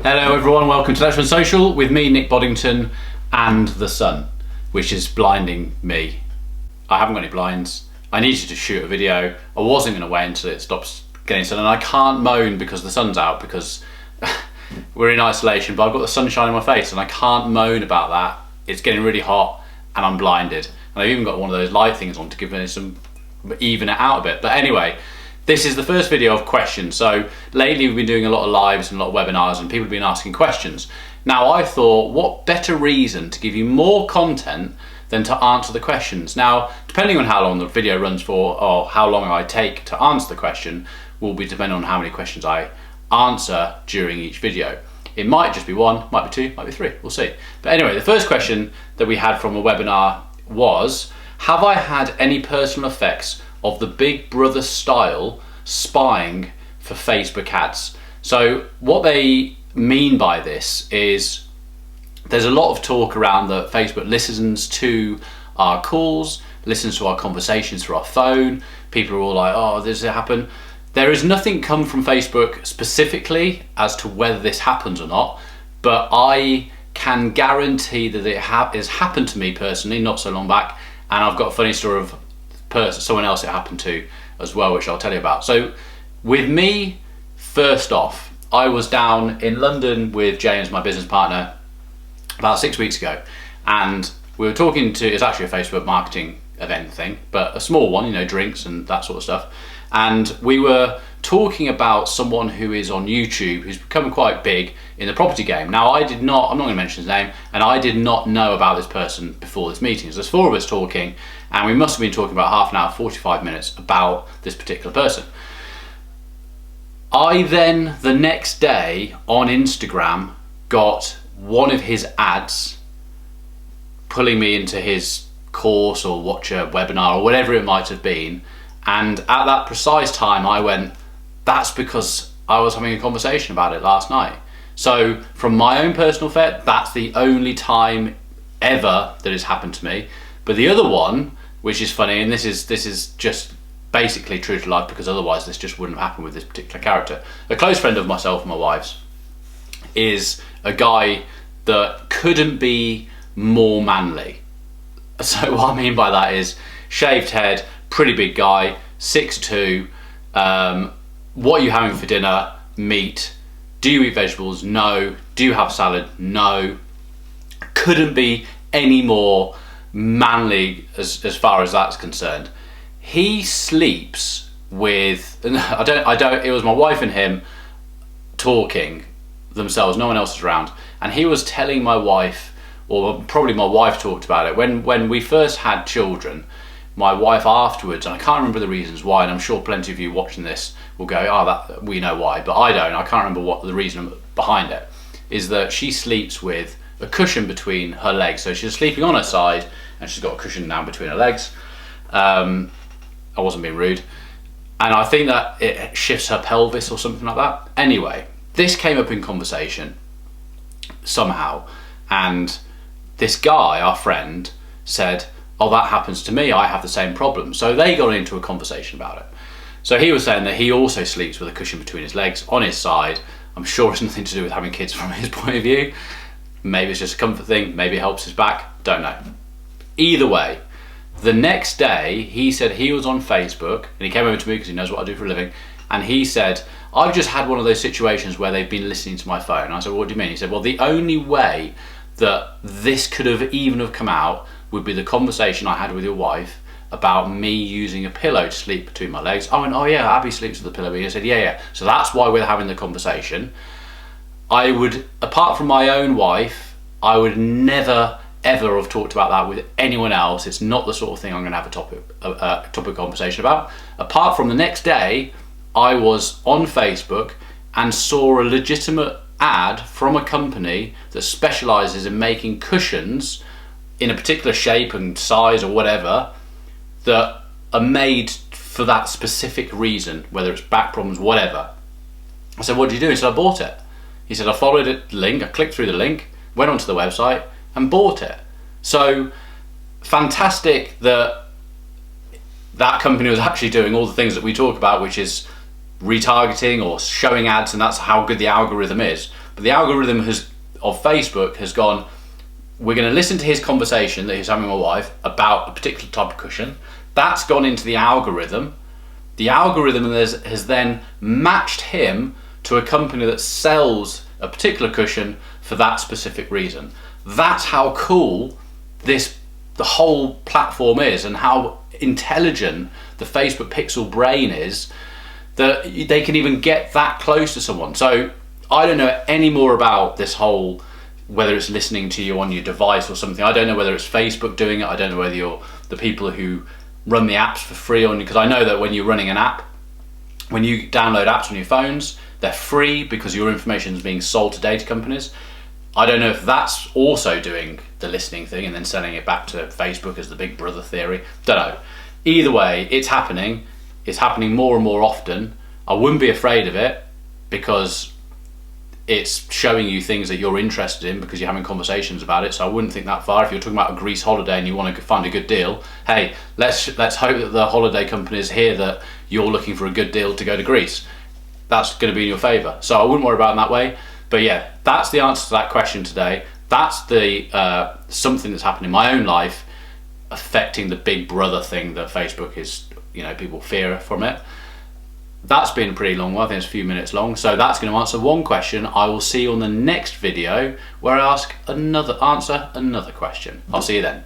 Hello everyone, welcome to Let's Run Social with me, Nick Boddington, and the sun, which is blinding me. I haven't got any blinds. I needed to shoot a video. I wasn't going to wait until it stops getting sun, and I can't moan because the sun's out because we're in isolation, but I've got the sunshine in my face and I can't moan about that. It's getting really hot and I'm blinded. And I've even got one of those light things on to give me some, even it out a bit. But anyway, this is the first video of questions. So lately we've been doing a lot of lives and a lot of webinars and people have been asking questions. Now I thought, what better reason to give you more content than to answer the questions? Now, depending on how long the video runs for or how long I take to answer the question will be depending on how many questions I answer during each video. It might just be one, might be two, might be three, we'll see. But anyway, the first question that we had from a webinar was, have I had any personal effects of the Big Brother style spying for Facebook ads? So what they mean by this is there's a lot of talk around that Facebook listens to our calls, listens to our conversations through our phone. People are all like, oh, this happen. There is nothing come from Facebook specifically as to whether this happens or not, but I can guarantee that it has happened to me personally not so long back, and I've got a funny story of someone else it happened to as well, which I'll tell you about. So with me, first off, I was down in London with James, my business partner, about 6 weeks ago, and we were talking to, it's actually a Facebook marketing event thing, but a small one, you know, drinks and that sort of stuff. And we were talking about someone who is on YouTube who's become quite big in the property game. Now I'm not going to mention his name, and I did not know about this person before this meeting. So there's four of us talking, and we must have been talking about half an hour, 45 minutes about this particular person. I then, the next day on Instagram, got one of his ads pulling me into his course or watch a webinar or whatever it might have been. And at that precise time I went, that's because I was having a conversation about it last night. So from my own personal effect, that's the only time ever that it's happened to me. But the other one, which is funny, and this is just basically true to life, because otherwise this just wouldn't have happened with this particular character. A close friend of myself and my wife's is a guy that couldn't be more manly. So what I mean by that is shaved head, pretty big guy, 6'2". What are you having for dinner? Meat. Do you eat vegetables? No. Do you have salad? No. Couldn't be any more manly as far as that's concerned. He sleeps with, it was my wife and him talking themselves, no one else is around, and he was telling my wife, or probably my wife talked about it, when we first had children, my wife afterwards, and I can't remember the reasons why, and I'm sure plenty of you watching this will go, oh, that we know why, but I don't. I can't remember what the reason behind it is. That she sleeps with a cushion between her legs, so she's sleeping on her side and she's got a cushion down between her legs. I wasn't being rude, and I think that it shifts her pelvis or something like that. Anyway, this came up in conversation somehow, and this guy, our friend, said, oh, that happens to me, I have the same problem. So they got into a conversation about it. So he was saying that he also sleeps with a cushion between his legs on his side. I'm sure it's nothing to do with having kids from his point of view. Maybe it's just a comfort thing, maybe it helps his back, don't know. Either way, the next day he said he was on Facebook, and he came over to me because he knows what I do for a living, and he said, I've just had one of those situations where they've been listening to my phone. And I said, what do you mean? He said, well, the only way that this could have even have come out would be the conversation I had with your wife about me using a pillow to sleep between my legs. I went, oh yeah, Abby sleeps with a pillow. He said, yeah. So that's why we're having the conversation. I would, apart from my own wife, I would never ever have talked about that with anyone else. It's not the sort of thing I'm going to have a topic conversation about. Apart from the next day, I was on Facebook and saw a legitimate ad from a company that specializes in making cushions in a particular shape and size or whatever that are made for that specific reason, whether it's back problems, whatever. I said, what did you do? He said, I bought it. He said, I followed the link, I clicked through the link, went onto the website and bought it. So fantastic that that company was actually doing all the things that we talk about, which is retargeting or showing ads, and that's how good the algorithm is. but the algorithm of Facebook has gone, we're going to listen to his conversation that he's having with my wife about a particular type of cushion. That's gone into the algorithm. The algorithm has then matched him to a company that sells a particular cushion for that specific reason. That's how cool the whole platform is, and how intelligent the Facebook Pixel brain is, that they can even get that close to someone. So I don't know any more about this whole, whether it's listening to you on your device or something. I don't know whether it's Facebook doing it. I don't know whether you're the people who run the apps for free on, because I know that when you're running an app, when you download apps on your phones, they're free because your information is being sold to data companies. I don't know if that's also doing the listening thing and then sending it back to Facebook as the big brother theory. Don't know. Either way, it's happening. It's happening more and more often. I wouldn't be afraid of it, because it's showing you things that you're interested in because you're having conversations about it. So I wouldn't think that far. If you're talking about a Greece holiday and you want to find a good deal, hey, let's hope that the holiday companies hear that you're looking for a good deal to go to Greece. That's going to be in your favour. So I wouldn't worry about it in that way. But yeah, that's the answer to that question today. That's the something that's happened in my own life affecting the big brother thing that Facebook is, people fear from it. That's been a pretty long one. I think it's a few minutes long. So that's going to answer one question. I will see you on the next video where I answer another question. I'll see you then.